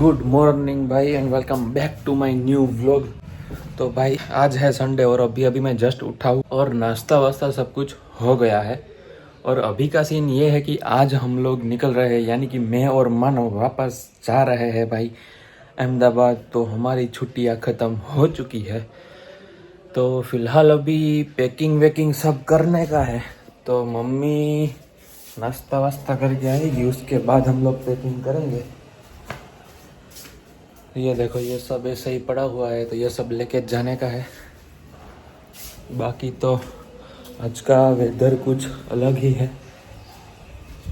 Good morning भाई and welcome back to my new vlog. तो भाई आज है संडे और अभी अभी मैं जस्ट उठा हूँ और नाश्ता वास्ता सब कुछ हो गया है। और अभी का सीन ये है कि आज हम लोग निकल रहे हैं, यानी कि मैं और मानव वापस जा रहे हैं भाई अहमदाबाद। तो हमारी छुट्टियाँ ख़त्म हो चुकी है, तो फिलहाल अभी पैकिंग वैकिंग सब करने का है। तो मम्मी नाश्ता वास्ता करके आएगी, उसके बाद हम लोग पैकिंग करेंगे। ये देखो ये सब ऐसे ही पड़ा हुआ है, तो ये सब लेके जाने का है। बाकी तो आज का वेदर कुछ अलग ही है।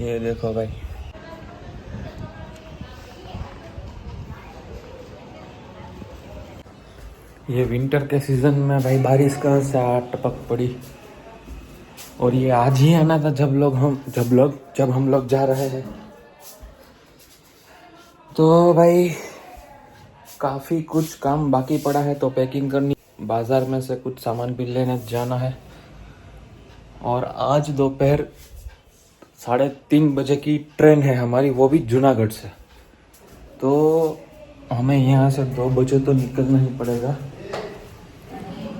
ये देखो भाई, ये विंटर के सीजन में भाई बारिश का सा टपक पड़ी। और ये आज ही आना था जब हम लोग जा रहे हैं। तो भाई काफ़ी कुछ काम बाकी पड़ा है, तो पैकिंग करनी, बाज़ार में से कुछ सामान भी लेने जाना है। और आज दोपहर 3:30 बजे की ट्रेन है हमारी, वो भी जूनागढ़ से। तो हमें यहाँ से 2 बजे तो निकलना ही पड़ेगा।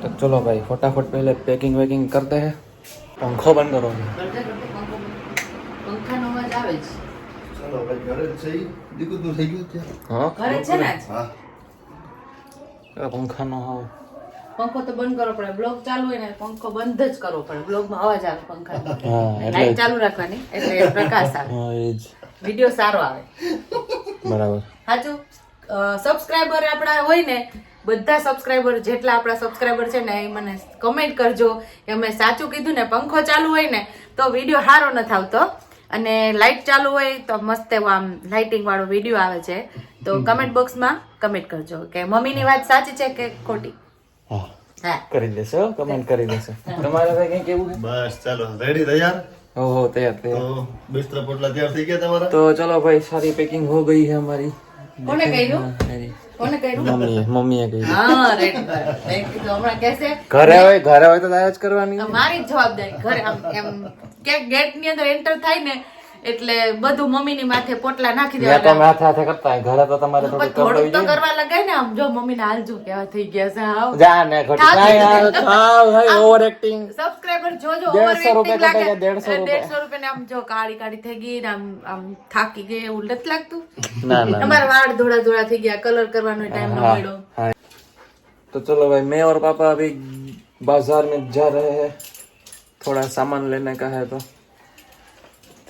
तो चलो भाई फटाफट पहले पैकिंग वैकिंग करते हैं। पंखो बंद करो। પંખાનો અવાજ આવે છે. ચાલો ભાઈ ઘરે જ છે દીકુ તું થઈ ગયું છે हाँ ઘરે છે ને આજ? હા पंखा नो हाँ પંખો તો બંધ કરવો પડે. બ્લોગ ચાલુ હોય ને પંખો બંધ જ કરવો પડે. બ્લોગમાં અવાજ આવે પંખાનો. એટલે લાઈટ ચાલુ રાખવાની એટલે પ્રકાશ આવે, हाँ એ જ વિડિયો સારો આવે. બરાબર। સાચું. સબસ્ક્રાઇબર આપણા હોય ને, બધા સબસ્ક્રાઇબર જેટલા આપણા સબસ્ક્રાઇબર છે ને, એ મને કમેન્ટ કરજો કે અમે સાચું કીધું ને. પંખો ચાલુ હોય ને તો વિડિયો સારો નથી આવતો, અને લાઇટ ચાલુ હોય તો મસ્ત એવો આમ લાઇટિંગ વાળો વિડિયો આવે છે. તો કમેન્ટ બોક્સમાં કમેન્ટ કરજો કે મમ્મીની વાત સાચી છે કે ખોટી. હા હા, કરી દેશે, કમેન્ટ કરી દેશે। તમારે ભાઈ કઈ કેવું છે? બસ ચાલો રેડી તૈયાર हो तैयार तैयार। તો બિસ્તરા પોટલા તૈયાર થઈ ગયા તમારા तो चलो भाई सारी पैकिंग हो गई है हमारी। કોને કહ્યું? हाँ, मेरी કોને કહ્યું? मम्मी कही। હા, રેડી. મેં કીધું હમણાં કહેશે ઘરે હોય તો તારે જ કરવાની। મારી જ જવાબદારી. ઘરે આમ એમ કે ગેટ ની અંદર એન્ટર થાય ને એટલે બધું મમ્મીની માથે પોટલા નાખી મેં તો દેવાના. માથે હાથે કરતા હોય, ઘરે તો તમારે પણ થોડું થોડુંક તો કરવું કરવા લગાય ને. આમ જો મમ્મીને હાલજો કેવા થઈ ગયા છે. હાવ જા ને ઘટી ના યાર ખાવ ભાઈ ઓવર એક્ટિંગ। સબસ્ક્રાઇબર જોજો 150 ઓવર રૂપિયા લાગે. કપાઈ ગયા, 150 રૂપિયા। 150 રૂપિયા ને આમ જો કાળી કાળી થઈ ગઈ ને આમ થાકી ગઈ એવું નથી લાગતું? ના ના અમારા વાળ ધોળા ધોળા થઈ ગયા, કલર કરવાનો ટાઈમ ન મળ્યો. हाँ। तो चलो भाई मैं और पापा अभी बाजार में जा रहे हैं, थोड़ा सामान लेने का है। तो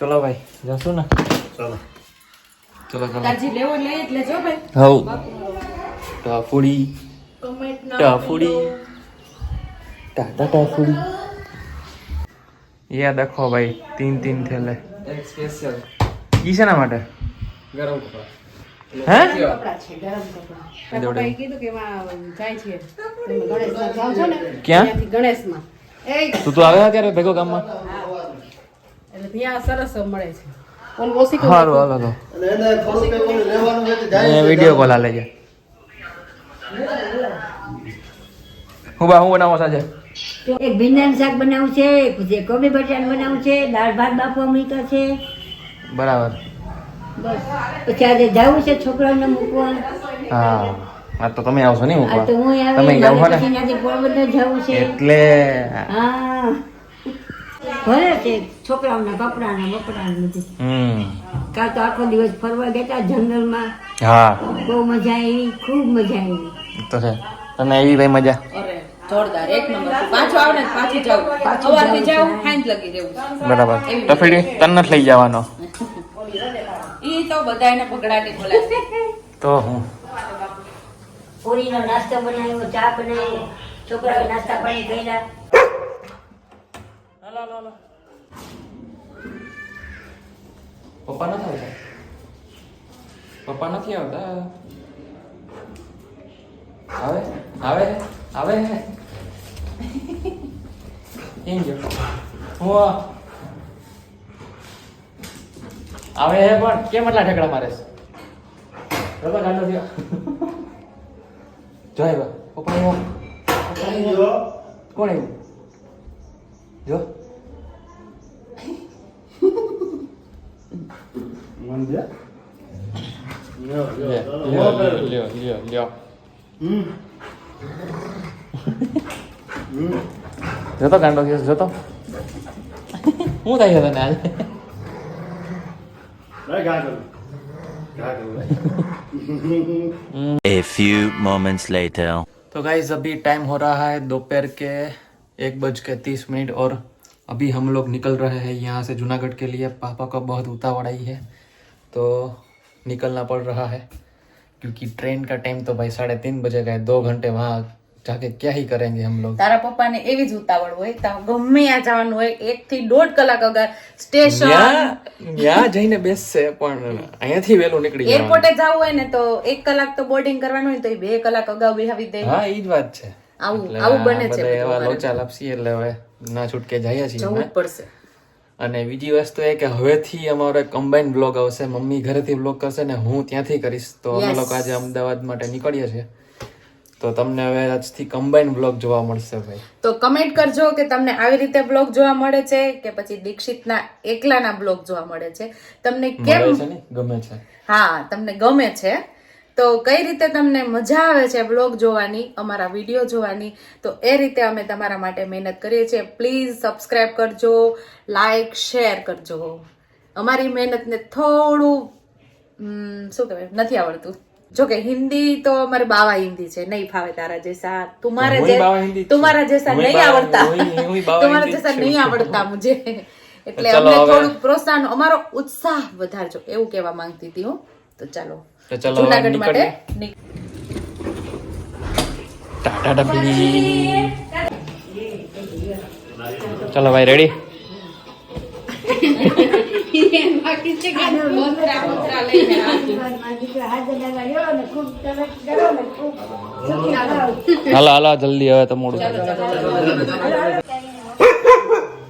चलो भाई जासू ना। ચાલો चलो चलो। તાજી લેવો લે એટલે જો ભાઈ हाउ टाफुड़ी કમેન્ટ ના टाफुड़ी टाटा टाफुड़ी। ये देखो भाई 3 थैले एक स्पेशल ई છે ના માટે ગરમ કપડા હે કપડા છે, ગરમ કપડા. પપ્પાએ કીધું કે એમાં જાય છે તમે ગણેશમાં જાઓ છો ને ક્યાં? ત્યાંથી ગણેશમાં. એ તું આવે અત્યારે ભેગો ગામમાં? એટલે ત્યાં સરસ મળે છે. ઓલ ઓસી સારું હાલો તો અને એને થોડું કંઈ ઓલું લેવાનું હોય તો જાય અહીંયા વિડીયો કોલ આલે છે। હું બનાવો સાજે? એક ભીંડાનું શાક બનાવવું છે, પછી કોબી બટાટાનું બનાવવું છે, દાળ ભાત બાફવા મૂક્યા છે, બરાબર। બસ. પછી આજે જવું છે છોકરાઓને મૂકવા. હા આ તો તમે આવશો નહીં આ મૂકવા? તો હું તમે આવી જાવ મારે ને પછી ત્યાંથી પોરબંદર જવું છે. એટલે હા ભલે છે છોકરાઓના કપડાના બપડાને બધું. કાલ તો આખો દિવસ ફરવા ગયા હતા જંગલમાં, હા બહુ મજા આવી, ખૂબ મજા આવી. તો છે તને એવી ભાઈ મજા? અરે જોરદાર, એક નંબર. પાછું આવે ને પાછું જાવ, સવારથી જાવ સાંજ લગી રહેવું. બરાબર। ટફીડી તને નથી લઈ જવાનો ઈ તો બધાને પગડાટી બોલાવે. તો હું પૂરીનો નાસ્તો બનાવ્યો, ચા બનાવી, છોકરાઓ નાસ્તા પાણી કર્યા. પપ્પા નથી આવતા? પપ્પા નથી આવતા? આવે આવે આવે કેમ ગયો હું આવે હે પણ કેમ એટલા ઠેકડા મારે છે? રબર ગાંડો થયો જો આવ્યા પપ્પા આવ્યો। કોણ આવ્યું જો લ્યો જતો ગાંડો કેસ જતો હું થાય છે તને આજે A few moments later. तो गाइज अभी टाइम हो रहा है दोपहर के 1:30 और अभी हम लोग निकल रहे हैं यहाँ से जूनागढ़ के लिए। पापा का बहुत उतावड़ाई है तो निकलना पड़ रहा है क्योंकि ट्रेन का टाइम तो भाई 3:30 बजे का है। 2 घंटे वहाँ जाके क्या ही करेंगे हम लोग। તારા પપ્પાને એવી જ ઉતાવળ હોય તો ગમે ત્યાં જવાનું હોય 1 થી 1.5 કલાક અગાર સ્ટેશન ત્યાં જઈને બેસશે પણ અહીંયાથી વહેલું નીકળી જવાનું। એરપોર્ટે જવું હોય ને તો 1 કલાક તો બોર્ડિંગ કરવાનું હોય તો 2 કલાક અગાઉ બેહાવી દે। હા ઈ જ વાત છે। આવું બને છે બધા એવા લોચા લાપસી એટલે હવે ના છૂટકે જઈએ છીએ જવું જ અમે। પડશે। અને બીજી વસ્તુ એ કે હવેથી અમારો કમ્બાઈન બ્લોગ આવશે। મમ્મી ઘરેથી બ્લોગ કરશે ને હું ત્યાંથી કરીશ। તો અમે લોકો આજે અમદાવાદ માટે નીકળીએ છીએ તો તમને હવે આજથી કમ્બાઈન બ્લોગ જોવા મળશે ભાઈ। તો કમેન્ટ કરજો કે તમને આવી રીતે બ્લોગ જોવા મળે છે કે પછી દીક્ષિતના એકલાના બ્લોગ જોવા મળે છે, તમને કેમ મળે છે ને ગમે છે। હા તમને ગમે છે તો કઈ રીતે તમને મજા આવે છે બ્લોગ જોવાની, અમારા વિડીયો જોવાની, તો એ રીતે અમે તમારા માટે મહેનત કરીએ છીએ। પ્લીઝ સબસ્ક્રાઇબ કરજો, લાઈક શેર કરજો। અમારી મહેનતને થોડું શું કહેવાય નથી આવડતું, જો કે हिंदी तो हमारे बाबा हिंदी છે, नहीं फावे तारा जैसा तुम्हारा जैसा नहीं आवड़ता तुम्हारा जैसा नहीं आवड़ता मुझे એટલે અમને થોડુંક પ્રોત્સાહન, અમારો ઉત્સાહ વધારજો એવું કહેવા માંગતી હતી હું। તો ચાલો જૂનાગઢ માટે ટાટા ડબલી। ચલો ભાઈ રેડી। હાલો હાલો જલ્દી હવે તો મોડું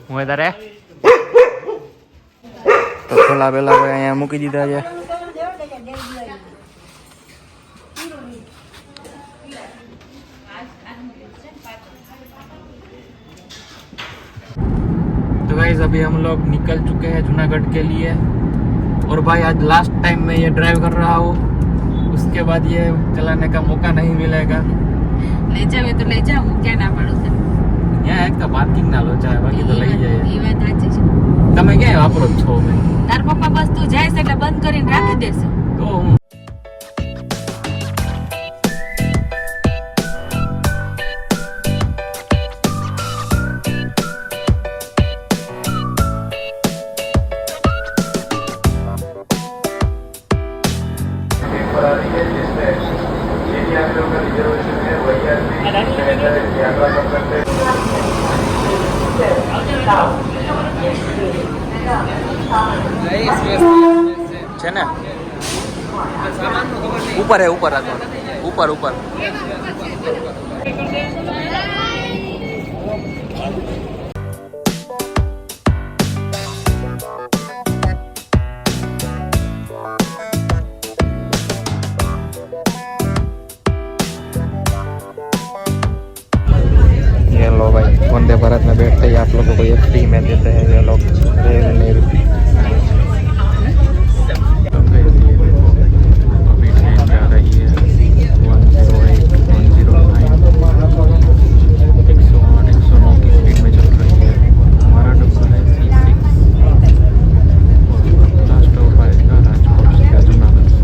હું તારે તો છોલા પેલા અહીંયા મૂકી દીધા છે। तो गाइस अभी हम लोग निकल चुके हैं जूनागढ़ के लिए और भाई आज लास्ट टाइम मैं ये ड्राइव कर रहा हूँ, उसके बाद ये चलाने का मौका नहीं मिलेगा। લઈ જાવ તો લઈ જાવ, હું ક્યાં ના પાડું છું। यहाँ एक का पार्किंग ना लो चाहे बाकी तो लई जाए। એ વાત સાચી છે। તમે ક્યાં વાપરો જ છો? મેં તાર પપ્પા બસ તું જાય એટલે બંધ કરીને રાખી દેશે તો હું છે ને ઉપર હે ઉપર હતો ઉપર ઉપર ये लो भाई वंदे भारत में बैठते ही आप लोगों को ये फ्री में देते हैं ये लोग रेल नेल। अभी ट्रेन जा रही है 108, 109, 108, 109 की स्पीड में चल रही है। हमारा डब्बा है C6 और अगला स्टॉप आएगा राजकोट से जूनागढ़ से।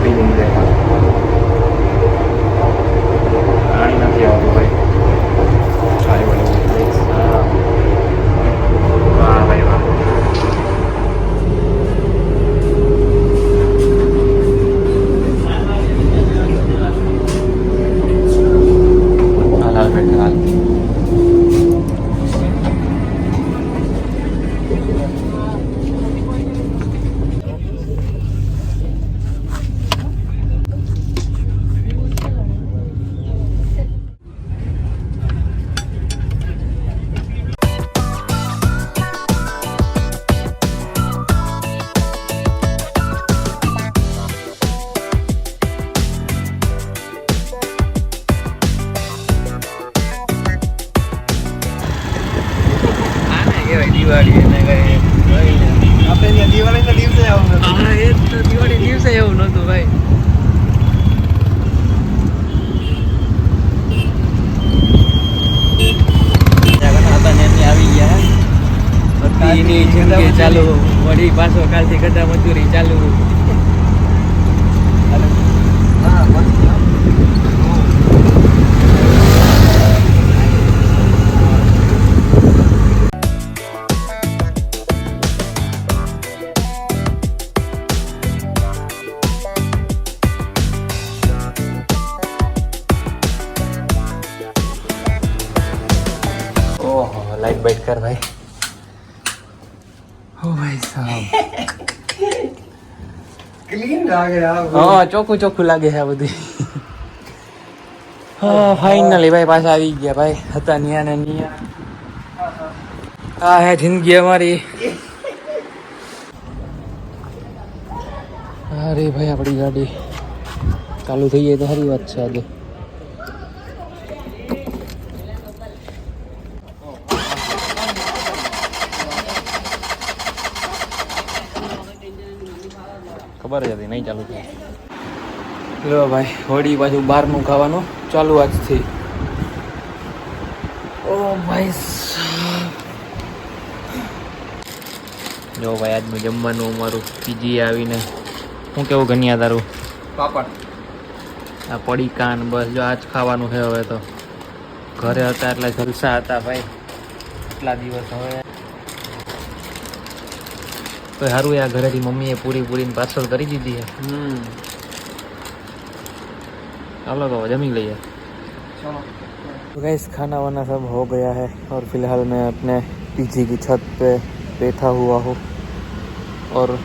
પી નહીં જાય પાણી નથી આવતું ભાઈ વાહ ભાઈ વાહ હાલ બેટા હાલ દિવાળી એને કઈ આપણે દિવાળીના દિવસે આવું નતું હા એ તો દિવાળી દિવસે એવું નતું ભાઈ આવી ગયા એની જિંદગી ચાલુ વળી પાછો કાલથી ગધા મજૂરી ચાલુ लाइट बैठ कर भाई ओ भाई साहब क्लीन लागे हाँ ચોખ્ખું ચોખ્ખું લાગે છે આ બધું હા ફાઇનલી ભાઈ પાછા આવી ગયા ભાઈ હતા નિયા ને નિયા આ હે જિંદગી અમારી અરે ભાઈ આપણી ગાડી ચાલુ થઈ જાય તો સારી વાત છે આજે ખબર જ હતી નહીં ચાલુ થાય લો ભાઈ હોળી બાજુ બહારનું ખાવાનું ચાલુ આજથી ઓ ભાઈ જો ભાઈ આજનું જમવાનું અમારું પીજી આવીને શું કેવું ગણ્યા તારું પાપડ આ પડી કાન બસ જો આજ ખાવાનું છે હવે તો ઘરે હતા એટલે જલસા હતા ભાઈ એટલા દિવસ હવે तो सारू यार घर की मम्मी पूरी पार्सल कर दी है चलो तो जमी लिया तो गैस खाना वाना सब हो गया है और फिलहाल मैं अपने पीजी की छत पे बैठा हुआ हूँ और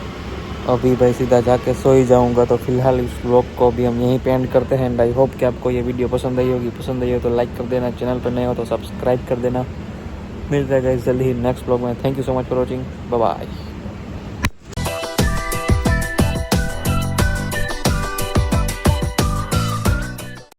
अभी भाई सीधा जाके सो ही जाऊँगा तो फिलहाल इस व्लॉग को अभी हम यहीं पे एंड करते हैं एंड आई होप कि आपको ये वीडियो पसंद आई होगी पसंद आई हो तो लाइक कर देना चैनल पर नए हो तो सब्सक्राइब कर देना मिलते हैं गाइस जल्दी ही नेक्स्ट व्लॉग में thank you so much for watching bye bye